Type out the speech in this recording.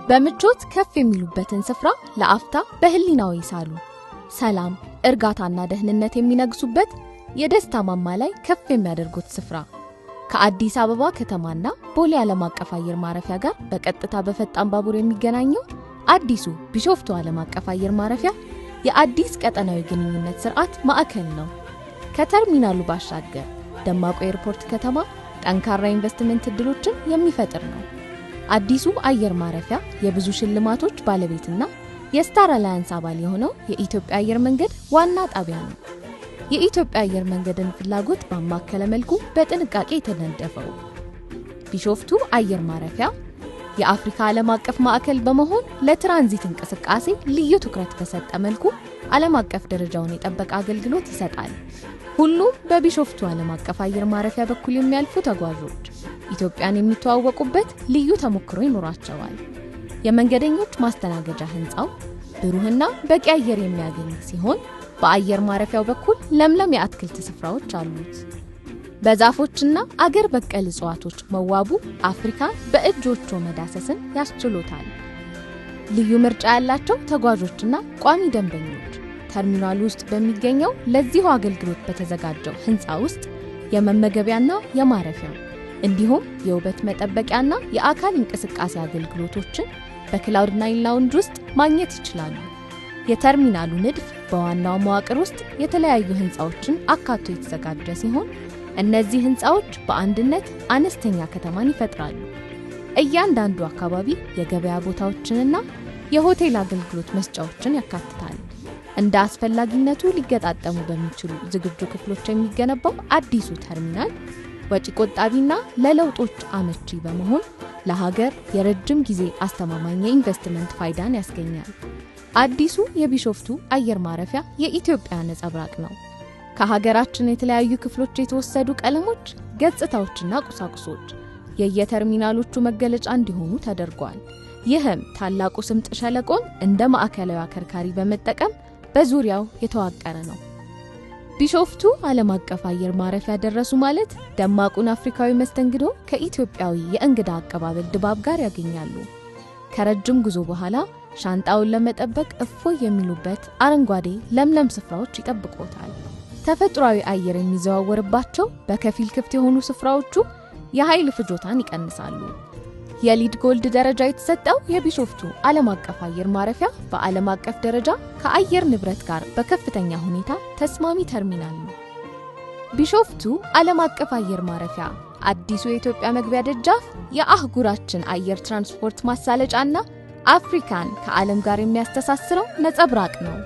በምቾት ከፍ የሚሉበትን ስፍራ ለአፍታ በህሊናው ይሳሉ። ሰላም፣ እርጋታና ደህንነት የሚነግሱበት የደስታ ማማ ላይ ከፍ የሚያደርጉት ስፍራ ከአዲስ አበባ ከተማና ቦሌ ዓለም አቀፍ አየር ማረፊያ ጋር በቀጥታ በፈጣን ባቡር የሚገናኘው አዲሱ ቢሾፍቱ ዓለም አቀፍ አየር ማረፊያ የአዲስ ቀጠናዊ ግንኙነት ስርዓት ማዕከል ነው። ከተርሚናሉ ባሻገር ደማቁ ኤርፖርት ከተማ ጠንካራ ኢንቨስትመንት እድሎችን የሚፈጥር ነው። አዲሱ አየር ማረፊያ የብዙ ሽልማቶች ባለቤትና የስታር አላያንስ አባል የሆነው የኢትዮጵያ አየር መንገድ ዋና ጣቢያ ነው። የኢትዮጵያ አየር መንገድን ፍላጎት ባማከለ መልኩ በጥንቃቄ የተነደፈው ቢሾፍቱ አየር ማረፊያ የአፍሪካ ዓለም አቀፍ ማዕከል በመሆን ለትራንዚት እንቅስቃሴ ልዩ ትኩረት በሰጠ መልኩ ዓለም አቀፍ ደረጃውን የጠበቀ አገልግሎት ይሰጣል። ሁሉም በቢሾፍቱ ዓለም አቀፍ አየር ማረፊያ በኩል የሚያልፉ ተጓዦች ኢትዮጵያን የሚተዋወቁበት ልዩ ተሞክሮ ይኖራቸዋል። የመንገደኞች ማስተናገጃ ህንጻው ብሩህና በቂ አየር የሚያገኝ ሲሆን በአየር ማረፊያው በኩል ለምለም የአትክልት ስፍራዎች አሉት። በዛፎችና አገር በቀል እጽዋቶች መዋቡ አፍሪካ በእጆቹ መዳሰስን ያስችሎታል። ልዩ ምርጫ ያላቸው ተጓዦችና ቋሚ ደንበኞች ተርሚናሉ ውስጥ በሚገኘው ለዚሁ አገልግሎት በተዘጋጀው ህንጻ ውስጥ የመመገቢያና የማረፊያ እንዲሁም የውበት መጠበቂያና የአካል እንቅስቃሴ አገልግሎቶችን በክላውድ9 ላውንጅ ውስጥ ማግኘት ይችላሉ። የተርሚናሉ ንድፍ በዋናው መዋቅር ውስጥ የተለያዩ ህንጻዎችን አካቶ የተዘጋጀ ሲሆን እነዚህ ህንጻዎች በአንድነት አነስተኛ ከተማን ይፈጥራሉ። እያንዳንዱ አካባቢ የገበያ ቦታዎችንና የሆቴል አገልግሎት መስጫዎችን ያካትታል። እንደ አስፈላጊነቱ ሊገጣጠሙ በሚችሉ ዝግጁ ክፍሎች የሚገነባው አዲሱ ተርሚናል ወጪ ቆጣቢና ለለውጦች አመቺ በመሆን ለሀገር የረጅም ጊዜ አስተማማኝ ኢንቨስትመንት ፋይዳን ያስገኛል። አዲሱ የቢሾፍቱ አየር ማረፊያ የኢትዮጵያ ነጸብራቅ ነው። ከሀገራችን የተለያዩ ክፍሎች የተወሰዱ ቀለሞች፣ ገጽታዎችና ቁሳቁሶች የየተርሚናሎቹ መገለጫ እንዲሆኑ ተደርጓል። ይህም ታላቁ ስምጥ ሸለቆን እንደ ማዕከላዊ አከርካሪ በመጠቀም በዙሪያው የተዋቀረ ነው። ቢሾፍቱ ዓለም አቀፍ አየር ማረፊያ ደረሱ ማለት ደማቁን አፍሪካዊ መስተንግዶ ከኢትዮጵያዊ የእንግዳ አቀባበል ድባብ ጋር ያገኛሉ። ከረጅም ጉዞ በኋላ ሻንጣውን ለመጠበቅ እፎይ የሚሉበት አረንጓዴ ለምለም ስፍራዎች ይጠብቆታል። ተፈጥሯዊ አየር የሚዘዋወርባቸው በከፊል ክፍት የሆኑ ስፍራዎቹ የኃይል ፍጆታን ይቀንሳሉ። የሊድ ጎልድ ደረጃ የተሰጠው የቢሾፍቱ ዓለም አቀፍ አየር ማረፊያ በዓለም አቀፍ ደረጃ ከአየር ንብረት ጋር በከፍተኛ ሁኔታ ተስማሚ ተርሚናል ነው። ቢሾፍቱ ዓለም አቀፍ አየር ማረፊያ አዲሱ የኢትዮጵያ መግቢያ ደጃፍ የአህጉራችን አየር ትራንስፖርት ማሳለጫና አፍሪካን ከዓለም ጋር የሚያስተሳስረው ነጸብራቅ ነው።